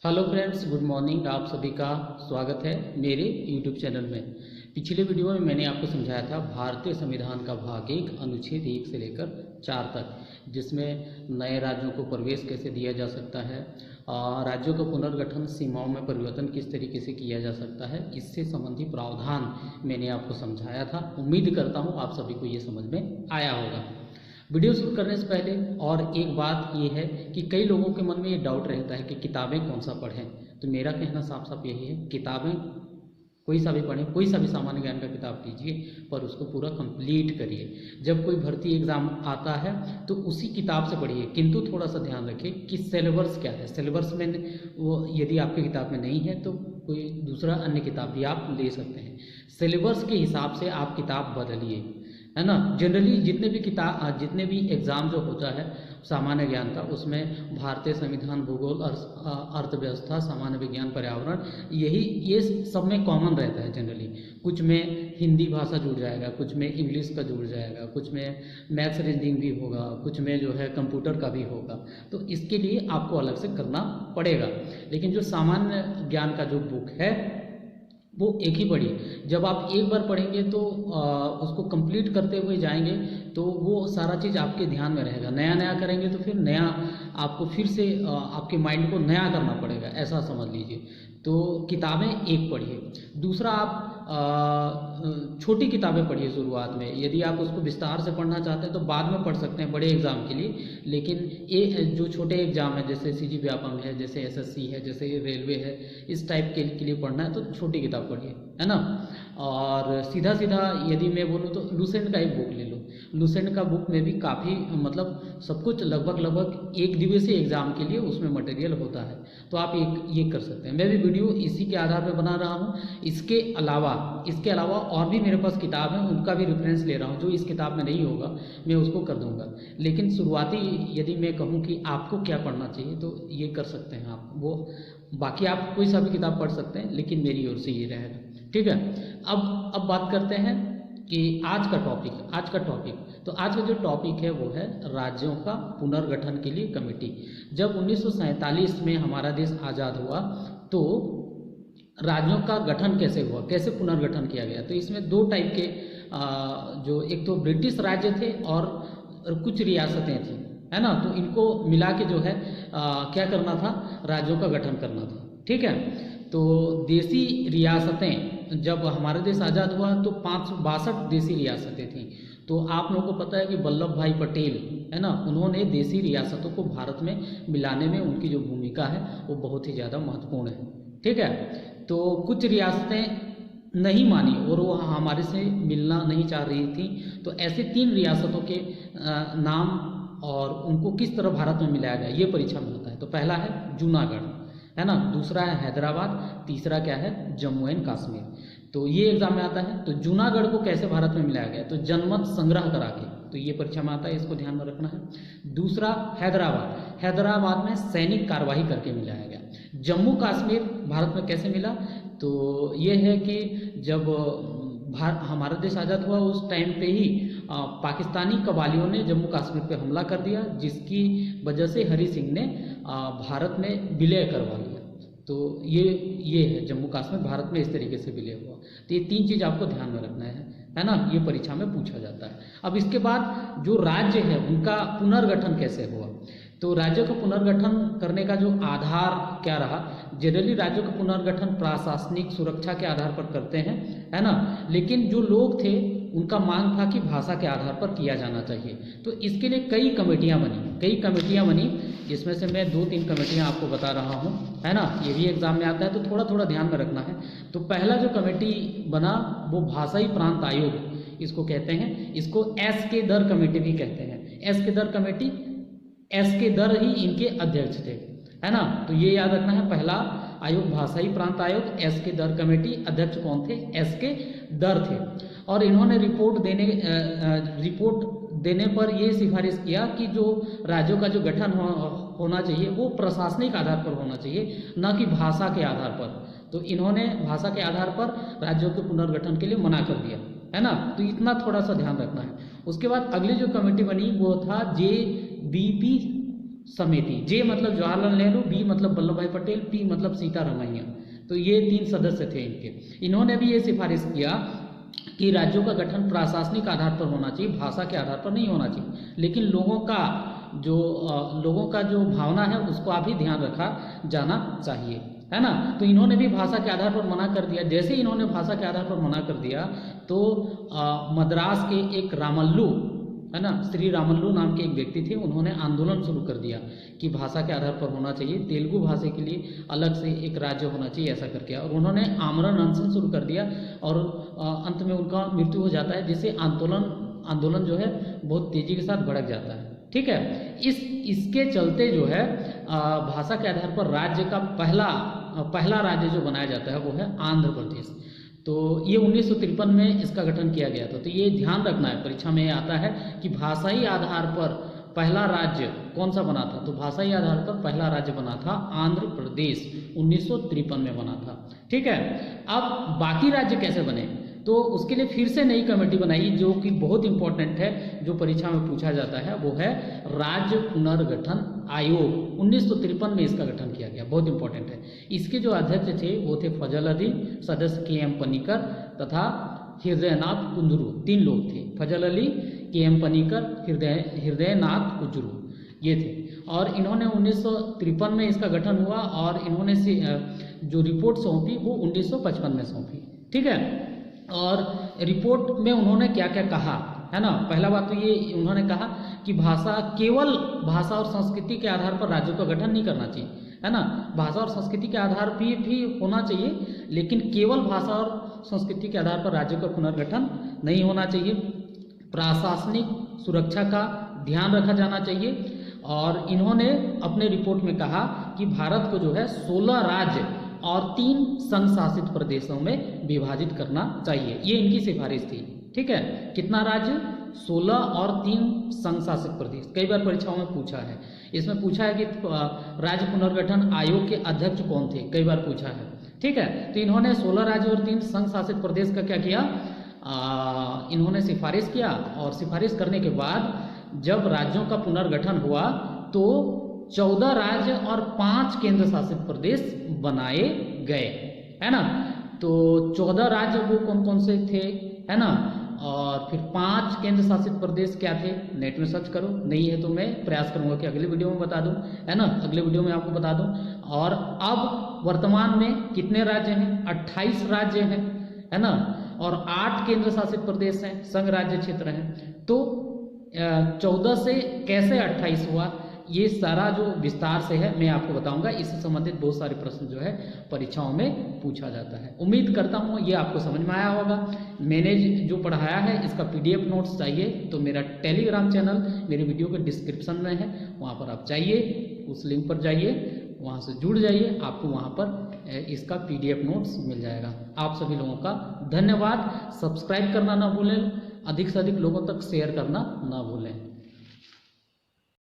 Hello friends, good morning. आप सभी का स्वागत है मेरे यूट्यूब चैनल में। पिछले वीडियो में मैंने आपको समझाया था भारतीय संविधान का भाग 1 अनुच्छेद 1 से लेकर 4 तक, जिसमें नए राज्यों को प्रवेश कैसे दिया जा सकता है, राज्यों का पुनर्गठन, सीमाओं में परिवर्तन किस तरीके से किया जा सकता है, इससे संबंधी प्रावधान मैंने आपको समझाया था। उम्मीद करता हूँ आप सभी को ये समझ में आया होगा। वीडियो शुरू करने से पहले और एक बात ये है कि कई लोगों के मन में ये डाउट रहता है कि किताबें कौन सा पढ़ें। तो मेरा कहना साफ साफ यही है, किताबें कोई सा भी पढ़ें, कोई सा भी सामान्य ज्ञान का किताब लीजिए, पर उसको पूरा कंप्लीट करिए। जब कोई भर्ती एग्जाम आता है तो उसी किताब से पढ़िए, किंतु थोड़ा सा ध्यान रखिए कि सिलेबस क्या है। सिलेबस में वो यदि आपकी किताब में नहीं है तो कोई दूसरा अन्य किताब भी आप ले सकते हैं। सिलेबस के हिसाब से आप किताब बदलिए, है ना। जनरली जितने भी एग्ज़ाम जो होता है सामान्य ज्ञान का, उसमें भारतीय संविधान, भूगोल, अर्थव्यवस्था, सामान्य विज्ञान, पर्यावरण, ये सब में कॉमन रहता है जनरली। कुछ में हिंदी भाषा जुड़ जाएगा, कुछ में इंग्लिश का जुड़ जाएगा, कुछ में मैथ्स रीजनिंग भी होगा, कुछ में जो है कंप्यूटर का भी होगा। तो इसके लिए आपको अलग से करना पड़ेगा। लेकिन जो सामान्य ज्ञान का जो बुक है वो एक ही पढ़िए। जब आप एक बार पढ़ेंगे तो उसको कंप्लीट करते हुए जाएंगे तो वो सारा चीज़ आपके ध्यान में रहेगा। नया नया करेंगे तो फिर नया आपको फिर से आपके माइंड को नया करना पड़ेगा, ऐसा समझ लीजिए। तो किताबें एक पढ़िए। दूसरा, आप छोटी किताबें पढ़िए शुरुआत में। यदि आप उसको विस्तार से पढ़ना चाहते हैं तो बाद में पढ़ सकते हैं बड़े एग्ज़ाम के लिए। लेकिन ये जो छोटे एग्ज़ाम है, जैसे सीजी व्यापम है, जैसे एसएससी है, जैसे रेलवे है, इस टाइप के लिए पढ़ना है तो छोटी किताब पढ़िए, है ना। और सीधा सीधा यदि मैं बोलूँ तो लुसेंट का एक बुक ले लो। लुसेंट का बुक में भी काफ़ी मतलब सब कुछ लगभग एक दिवसीय एग्ज़ाम के लिए उसमें मटेरियल होता है। तो आप ये कर सकते हैं। मैं भी वीडियो इसी के आधार पर बना रहा हूँ। इसके अलावा और भी मेरे पास किताब हैं, उनका भी रेफरेंस ले रहा हूँ। जो इस किताब में नहीं होगा मैं उसको कर दूंगा। लेकिन शुरुआती यदि मैं कहूँ कि आपको क्या पढ़ना चाहिए तो ये कर सकते हैं आप। वो बाकी आप कोई सा भी किताब पढ़ सकते हैं, लेकिन मेरी ओर से ये रहेगा, ठीक है। अब बात करते हैं कि आज का जो टॉपिक है वो है राज्यों का पुनर्गठन के लिए कमेटी। जब 1947 में हमारा देश आज़ाद हुआ तो राज्यों का गठन कैसे हुआ, कैसे पुनर्गठन किया गया। तो इसमें दो टाइप के जो एक तो ब्रिटिश राज्य थे और कुछ रियासतें थी, है ना। तो इनको मिला के जो है क्या करना था, राज्यों का गठन करना था, ठीक है। तो देसी रियासतें, जब हमारा देश आज़ाद हुआ तो 562 देसी रियासतें थीं। तो आप लोगों को पता है कि वल्लभ भाई पटेल, है ना, उन्होंने देसी रियासतों को भारत में मिलाने में उनकी जो भूमिका है वो बहुत ही ज़्यादा महत्वपूर्ण है, ठीक है। तो कुछ रियासतें नहीं मानी और वो हमारे से मिलना नहीं चाह रही थी। तो ऐसे 3 रियासतों के नाम और उनको किस तरह भारत में मिलाया गया, ये परीक्षा में होता है। तो पहला है जूनागढ़, है ना। दूसरा है हैदराबाद। तीसरा क्या है, जम्मू एंड कश्मीर। तो ये एग्जाम में आता है। तो जूनागढ़ को कैसे भारत में मिलाया गया, तो जनमत संग्रह करा के, तो ये परीक्षा में आता है, इसको ध्यान में रखना है। दूसरा हैदराबाद में सैनिक कार्यवाही करके मिलाया गया। जम्मू कश्मीर भारत में कैसे मिला, तो ये है कि जब हमारा देश आज़ाद हुआ उस टाइम पे ही पाकिस्तानी कबालियों ने जम्मू कश्मीर पे हमला कर दिया, जिसकी वजह से हरि सिंह ने भारत में विलय करवा लिया। तो ये है जम्मू कश्मीर भारत में इस तरीके से विलय हुआ। तो ये 3 चीज़ आपको ध्यान में रखना है ना। ये परीक्षा में पूछा जाता है। अब इसके बाद जो राज्य है उनका पुनर्गठन कैसे हुआ, तो राज्यों का पुनर्गठन करने का जो आधार क्या रहा। जनरली राज्यों का पुनर्गठन प्रशासनिक सुरक्षा के आधार पर करते हैं, है ना। लेकिन जो लोग थे उनका मांग था कि भाषा के आधार पर किया जाना चाहिए। तो इसके लिए कई कमेटियां बनी, जिसमें से मैं 2-3 कमेटियां आपको बता रहा हूं, है ना। ये भी एग्जाम में आता है तो थोड़ा थोड़ा ध्यान में रखना है। तो पहला जो कमेटी बना वो भाषाई प्रांत आयोग इसको कहते हैं। इसको एस के दर कमेटी भी कहते हैं। एस के दर ही इनके अध्यक्ष थे, है ना। तो ये याद रखना है, पहला आयोग भाषाई प्रांत आयोग, एस के दर कमेटी, अध्यक्ष कौन थे, एस के दर थे। और इन्होंने रिपोर्ट देने पर ये सिफारिश किया कि जो राज्यों का जो गठन होना चाहिए वो प्रशासनिक आधार पर होना चाहिए, न कि भाषा के आधार पर। तो इन्होंने भाषा के आधार पर राज्यों के पुनर्गठन के लिए मना कर दिया, है ना। तो इतना थोड़ा सा ध्यान रखना है। उसके बाद अगली जो कमेटी बनी वो था JBP समिति। जे मतलब जवाहरलाल नेहरू, बी मतलब वल्लभ भाई पटेल, पी मतलब सीतारमैया। तो ये 3 सदस्य थे इनके। इन्होंने भी ये सिफारिश किया कि राज्यों का गठन प्रशासनिक आधार पर होना चाहिए, भाषा के आधार पर नहीं होना चाहिए, लेकिन लोगों का जो भावना है उसको अभी ध्यान रखा जाना चाहिए, है ना। तो इन्होंने भी भाषा के आधार पर मना कर दिया। जैसे इन्होंने भाषा के आधार पर मना कर दिया तो मद्रास के एक रामल्लू, है ना, श्री रामल्लू नाम के एक व्यक्ति थे, उन्होंने आंदोलन शुरू कर दिया कि भाषा के आधार पर होना चाहिए, तेलुगु भाषा के लिए अलग से एक राज्य होना चाहिए, ऐसा करके। और उन्होंने आमरण अनशन शुरू कर दिया और अंत में उनका मृत्यु हो जाता है, जिससे आंदोलन जो है बहुत तेजी के साथ भड़क जाता है। ठीक है, इसके चलते जो है भाषा के आधार पर राज्य का पहला राज्य जो बनाया जाता है वो है आंध्र प्रदेश। तो ये 1953 में इसका गठन किया गया था। तो ये ध्यान रखना है, परीक्षा में आता है कि भाषाई आधार पर पहला राज्य कौन सा बना था। तो भाषाई आधार पर पहला राज्य बना था आंध्र प्रदेश, 1953 में बना था। ठीक है, अब बाकी राज्य कैसे बने, तो उसके लिए फिर से नई कमेटी बनाई जो कि बहुत इंपॉर्टेंट है, जो परीक्षा में पूछा जाता है, वो है राज्य पुनर्गठन आयोग। 1953 में इसका गठन किया गया, बहुत इंपॉर्टेंट है। इसके जो अध्यक्ष थे वो थे फजल अली, सदस्य के.एम. पनिकर तथा हृदयनाथ कुंजरू, 3 लोग थे। फजल अली, के.एम. पनिकर, हृदयनाथ कुंजरू, ये थे। और इन्होंने 1953 में इसका गठन हुआ और इन्होंने जो रिपोर्ट सौंपी वो 1955 में सौंपी। ठीक है, और रिपोर्ट में उन्होंने क्या क्या कहा, है ना। पहला बात तो ये उन्होंने कहा कि केवल भाषा और संस्कृति के आधार पर राज्यों का गठन नहीं करना चाहिए, है ना। भाषा और संस्कृति के आधार भी होना चाहिए, लेकिन केवल भाषा और संस्कृति के आधार पर राज्यों का पुनर्गठन नहीं होना चाहिए। प्रशासनिक सुरक्षा का ध्यान रखा जाना चाहिए। और इन्होंने अपने रिपोर्ट में कहा कि भारत को जो है 16 राज्य और 3 संघ शासित प्रदेशों में विभाजित करना चाहिए, ये इनकी सिफारिश थी। ठीक है, कितना राज्य, 16 और 3 संघ शासित प्रदेश। कई बार परीक्षाओं में पूछा है, इसमें पूछा है कि राज्य पुनर्गठन आयोग के अध्यक्ष कौन थे, कई बार पूछा है। ठीक है, तो इन्होंने 16 राज्य और 3 संघ शासित प्रदेश का क्या किया, इन्होंने सिफारिश किया। और सिफारिश करने के बाद जब राज्यों का पुनर्गठन हुआ तो 14 राज्य और 5 केंद्र शासित प्रदेश बनाए गए, है ना। तो 14 राज्य वो कौन कौन से थे, है ना, और फिर 5 केंद्र शासित प्रदेश क्या थे, नेट में सर्च करो, नहीं है तो मैं प्रयास करूंगा कि अगले वीडियो में बता दूं, है ना, अगले वीडियो में आपको बता दूं। और अब वर्तमान में कितने राज्य हैं, 28 राज्य हैं, है ना, और 8 केंद्र शासित प्रदेश हैं, संघ राज्य क्षेत्र हैं। तो 14 से कैसे 28 हुआ, ये सारा जो विस्तार से है मैं आपको बताऊंगा। इससे संबंधित बहुत सारे प्रश्न जो है परीक्षाओं में पूछा जाता है। उम्मीद करता हूँ ये आपको समझ में आया होगा। मैंने जो पढ़ाया है इसका PDF नोट्स चाहिए तो मेरा टेलीग्राम चैनल मेरे वीडियो के डिस्क्रिप्शन में है, वहाँ पर आप जाइए, उस लिंक पर जाइए, वहाँ से जुड़ जाइए, आपको वहाँ पर इसका PDF नोट्स मिल जाएगा। आप सभी लोगों का धन्यवाद। सब्सक्राइब करना ना भूलें, अधिक से अधिक लोगों तक शेयर करना ना भूलें।